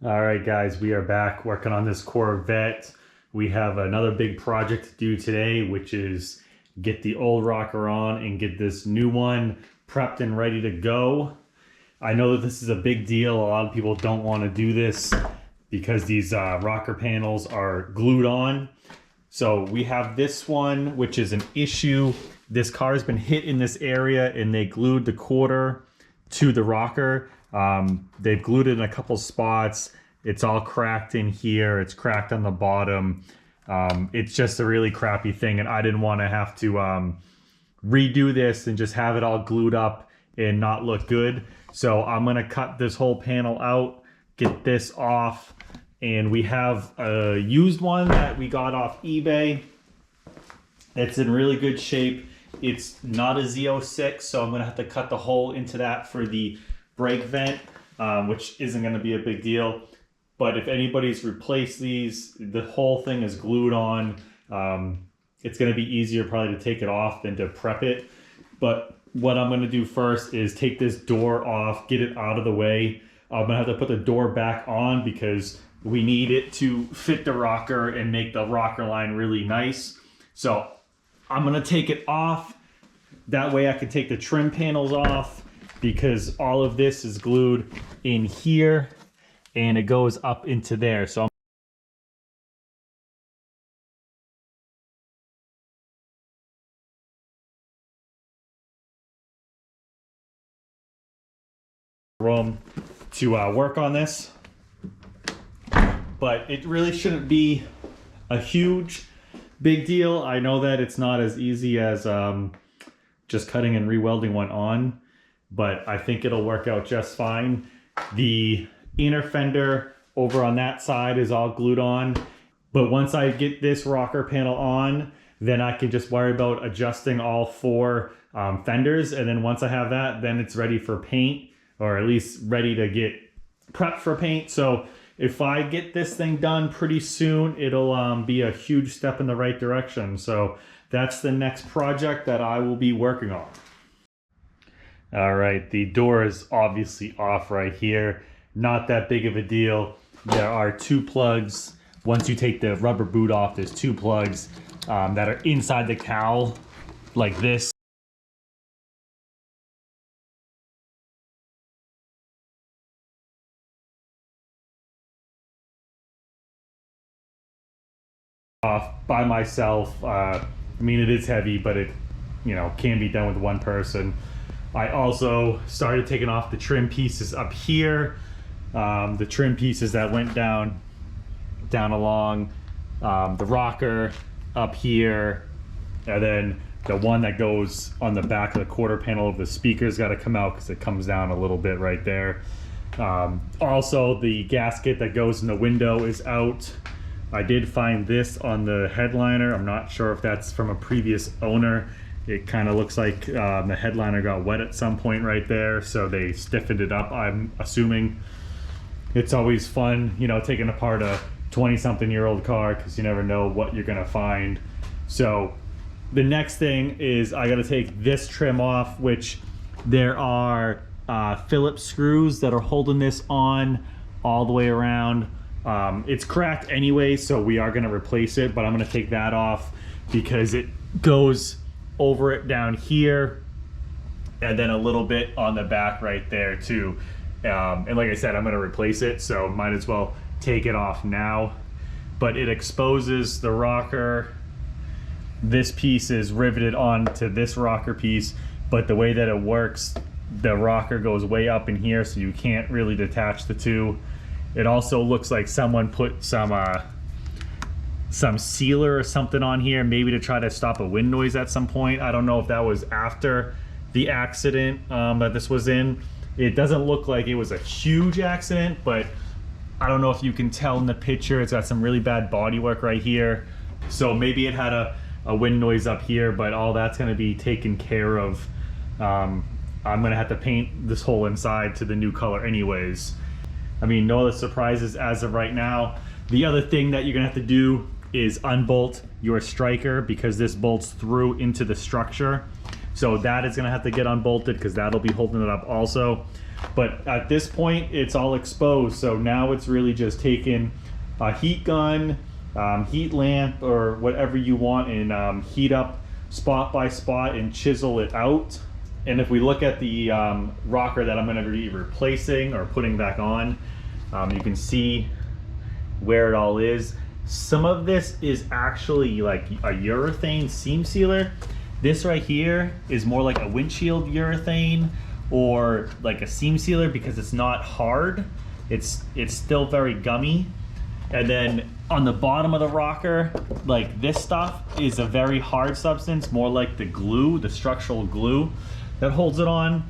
All right, guys, we are back working on this Corvette. We have another big project to do today, which is get the old rocker on and get this new one prepped and ready to go. I know that this is a big deal. A lot of people don't want to do this because these rocker panels are glued on. So we have this one, which is an issue. This car has been hit in this area and they glued the quarter to the rocker. They've glued it in a couple spots. It's all cracked in here. It's cracked on the bottom. It's just a really crappy thing, and I didn't want to have to redo this and just have it all glued up and not look good. So I'm gonna cut this whole panel out, get this off, and we have a used one that we got off eBay. It's in really good shape. It's not a Z06, so I'm gonna have to cut the hole into that for the brake vent, which isn't gonna be a big deal. But if anybody's replaced these, the whole thing is glued on. It's gonna be easier probably to take it off than to prep it. But what I'm gonna do first is take this door off, get it out of the way. I'm gonna have to put the door back on because we need it to fit the rocker and make the rocker line really nice. So I'm gonna take it off. That way I can take the trim panels off because all of this is glued in here and it goes up into there. So room to work on this, but it really shouldn't be a huge big deal. I know that it's not as easy as just cutting and re-welding one on, but I think it'll work out just fine. The inner fender over on that side is all glued on, but once I get this rocker panel on, then I can just worry about adjusting all four fenders, and then once I have that, then it's ready for paint, or at least ready to get prepped for paint. So if I get this thing done pretty soon, it'll be a huge step in the right direction. So that's the next project that I will be working on. All right, the door is obviously off right here. Not that big of a deal. There are two plugs. Once you take the rubber boot off, there's two plugs that are inside the cowl like this. Off by myself. I mean, it is heavy, but it, can be done with one person. I also started taking off the trim pieces up here, the trim pieces that went down along the rocker up here, and then the one that goes on the back of the quarter panel of the speaker's got to come out because it comes down a little bit right there. Also, the gasket that goes in the window is out. I did find this on the headliner. I'm not sure if that's from a previous owner. It kind of looks like the headliner got wet at some point right there, so they stiffened it up, I'm assuming. It's always fun, taking apart a 20-something-year-old car because you never know what you're gonna find. So the next thing is I gotta take this trim off, which there are Phillips screws that are holding this on all the way around. It's cracked anyway, so we are gonna replace it, but I'm gonna take that off because it goes over it down here and then a little bit on the back right there too. And like I said, I'm gonna replace it, so might as well take it off now. But it exposes the rocker. This piece is riveted onto this rocker piece, but the way that it works, the rocker goes way up in here, so you can't really detach the two. It also looks like someone put some sealer or something on here, maybe to try to stop a wind noise at some point. I don't know if that was after the accident that this was in. It doesn't look like it was a huge accident, but I don't know if you can tell in the picture. It's got some really bad bodywork right here. So maybe it had a wind noise up here, but all that's gonna be taken care of. I'm gonna have to paint this whole inside to the new color anyways. I mean, no other surprises as of right now. The other thing that you're gonna have to do is unbolt your striker because this bolts through into the structure. So that is gonna have to get unbolted because that'll be holding it up also. But at this point, it's all exposed. So now it's really just taking a heat gun, heat lamp, or whatever you want, and heat up spot by spot and chisel it out. And if we look at the rocker that I'm going to be replacing or putting back on, you can see where it all is. Some of this is actually like a urethane seam sealer. This right here is more like a windshield urethane or like a seam sealer because it's not hard. It's still very gummy. And then on the bottom of the rocker, like this stuff is a very hard substance, more like the glue, the structural glue that holds it on.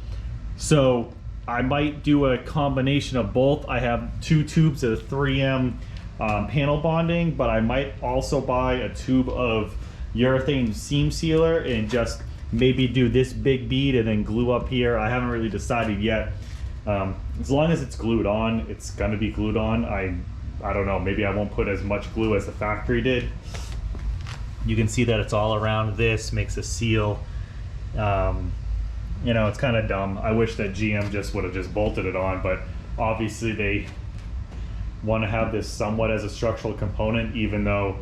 So I might do a combination of both. I have 2 tubes of 3M panel bonding, but I might also buy a tube of urethane seam sealer and just maybe do this big bead and then glue up here. I haven't really decided yet. As long as it's glued on, it's gonna be glued on. I don't know, maybe I won't put as much glue as the factory did. You can see that it's all around this, makes a seal. You know, it's kind of dumb. I wish that GM just would have just bolted it on, but obviously they want to have this somewhat as a structural component, even though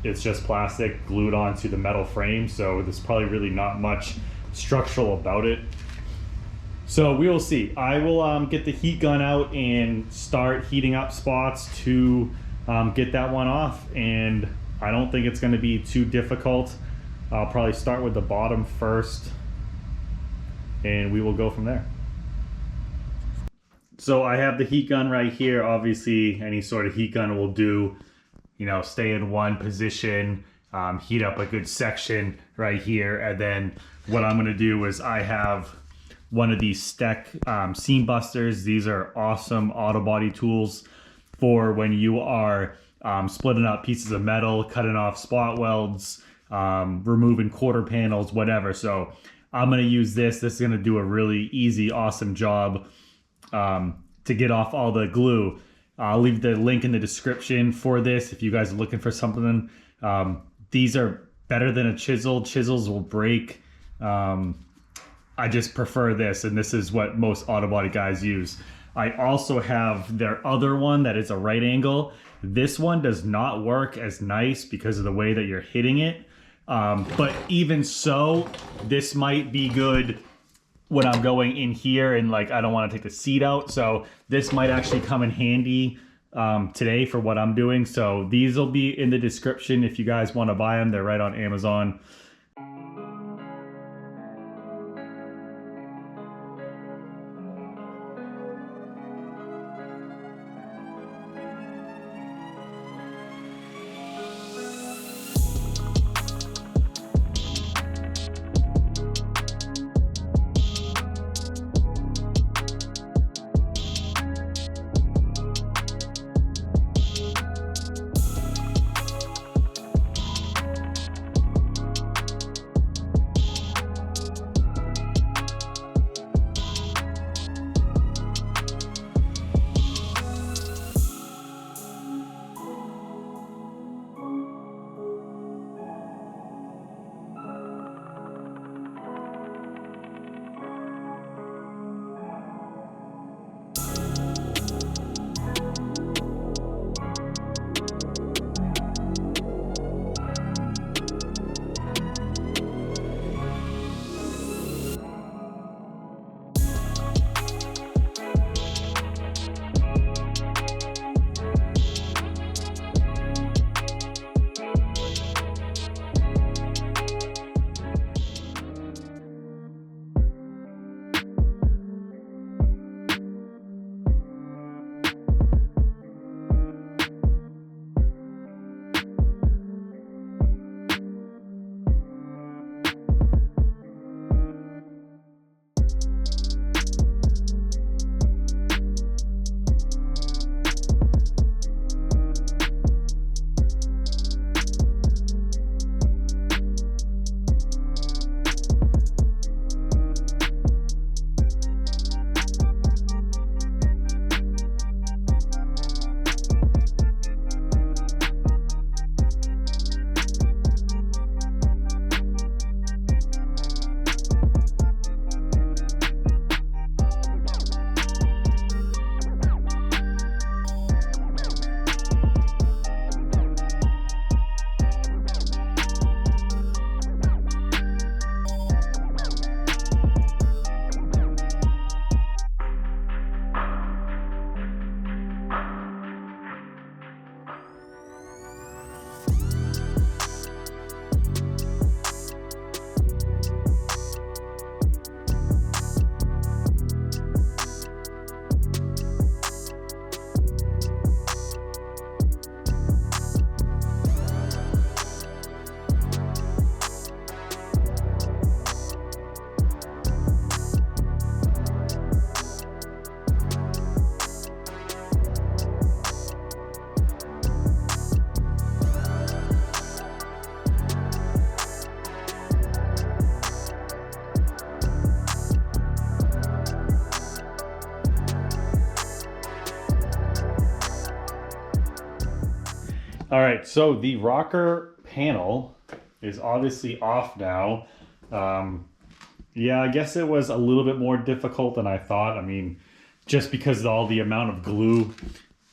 it's just plastic glued onto the metal frame. So there's probably really not much structural about it. So we will see. I will get the heat gun out and start heating up spots to get that one off. And I don't think it's going to be too difficult. I'll probably start with the bottom first and we will go from there. So I have the heat gun right here. Obviously any sort of heat gun will do, you know, stay in one position, heat up a good section right here. And then what I'm going to do is I have one of these Steck seam busters. These are awesome auto body tools for when you are splitting up pieces of metal, cutting off spot welds, removing quarter panels, whatever. So I'm going to use this. This is going to do a really easy, awesome job to get off all the glue. I'll leave the link in the description for this if you guys are looking for something. These are better than a chisel. Chisels will break. I just prefer this, and this is what most auto body guys use. I also have their other one that is a right angle. This one does not work as nice because of the way that you're hitting it. But even so, this might be good when I'm going in here and like I don't want to take the seat out. So this might actually come in handy today for what I'm doing. So these will be in the description if you guys want to buy them. They're right on Amazon. All right, so the rocker panel is obviously off now. Yeah, I guess it was a little bit more difficult than I thought. I mean, just because of all the amount of glue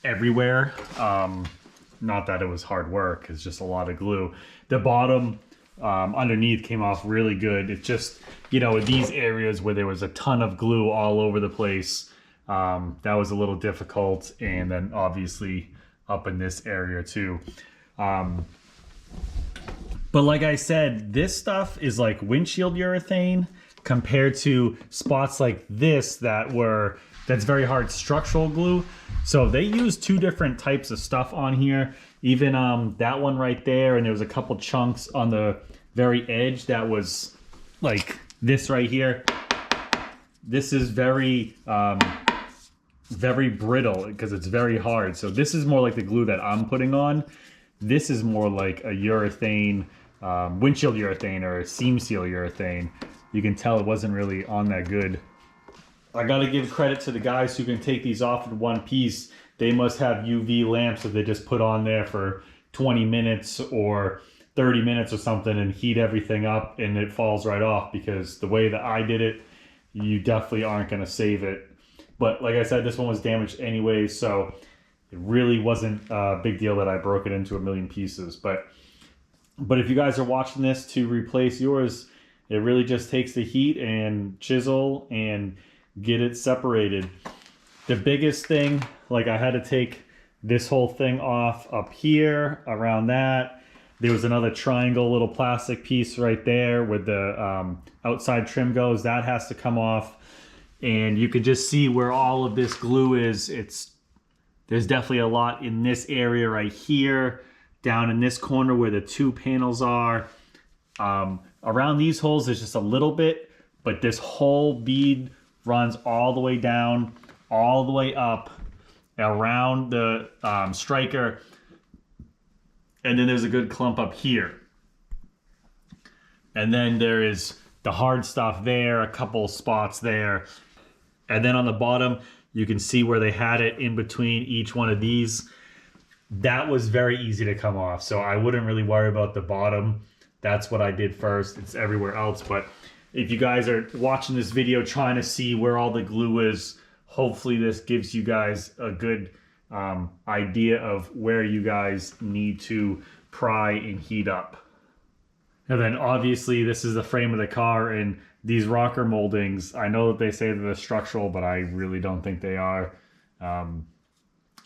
everywhere. Not that it was hard work, it's just a lot of glue. The bottom underneath came off really good. It's just, you know, in these areas where there was a ton of glue all over the place, that was a little difficult. And then obviously up in this area too. But like I said, this stuff is like windshield urethane compared to spots like this that's very hard structural glue. So they use two different types of stuff on here. Even that one right there, and there was a couple chunks on the very edge that was like this right here. This is very brittle because it's very hard. So this is more like the glue that I'm putting on. This is more like a urethane, windshield urethane or seam seal urethane. You can tell it wasn't really on that good. I gotta give credit to the guys who can take these off in one piece. They must have UV lamps that they just put on there for 20 minutes or 30 minutes or something and heat everything up and it falls right off, because the way that I did it, you definitely aren't gonna save it. But like I said, this one was damaged anyway, so it really wasn't a big deal that I broke it into a million pieces. But if you guys are watching this to replace yours, it really just takes the heat and chisel and get it separated. The biggest thing, like I had to take this whole thing off up here around that. There was another triangle little plastic piece right there where the outside trim goes. That has to come off. And you can just see where all of this glue is. There's definitely a lot in this area right here, down in this corner where the two panels are. Around these holes, there's just a little bit, but this whole bead runs all the way down, all the way up, around the striker. And then there's a good clump up here. And then there is the hard stuff there, a couple spots there. And then on the bottom, you can see where they had it in between each one of these. That was very easy to come off, so I wouldn't really worry about the bottom. That's what I did first. It's everywhere else. But if you guys are watching this video trying to see where all the glue is, hopefully this gives you guys a good idea of where you guys need to pry and heat up. And then obviously this is the frame of the car, and these rocker moldings, I know that they say that they're structural, but I really don't think they are.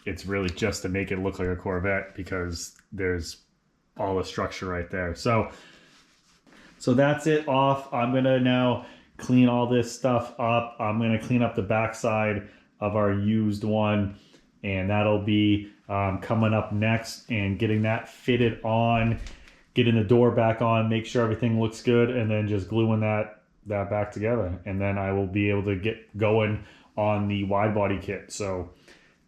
It's really just to make it look like a Corvette because there's all the structure right there. So that's it off. I'm gonna now clean all this stuff up. I'm gonna clean up the backside of our used one, and that'll be coming up next, and getting that fitted on, getting the door back on, make sure everything looks good, and then just gluing that back together. And then I will be able to get going on the wide body kit. So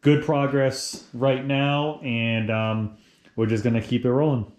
good progress right now, and we're just gonna keep it rolling.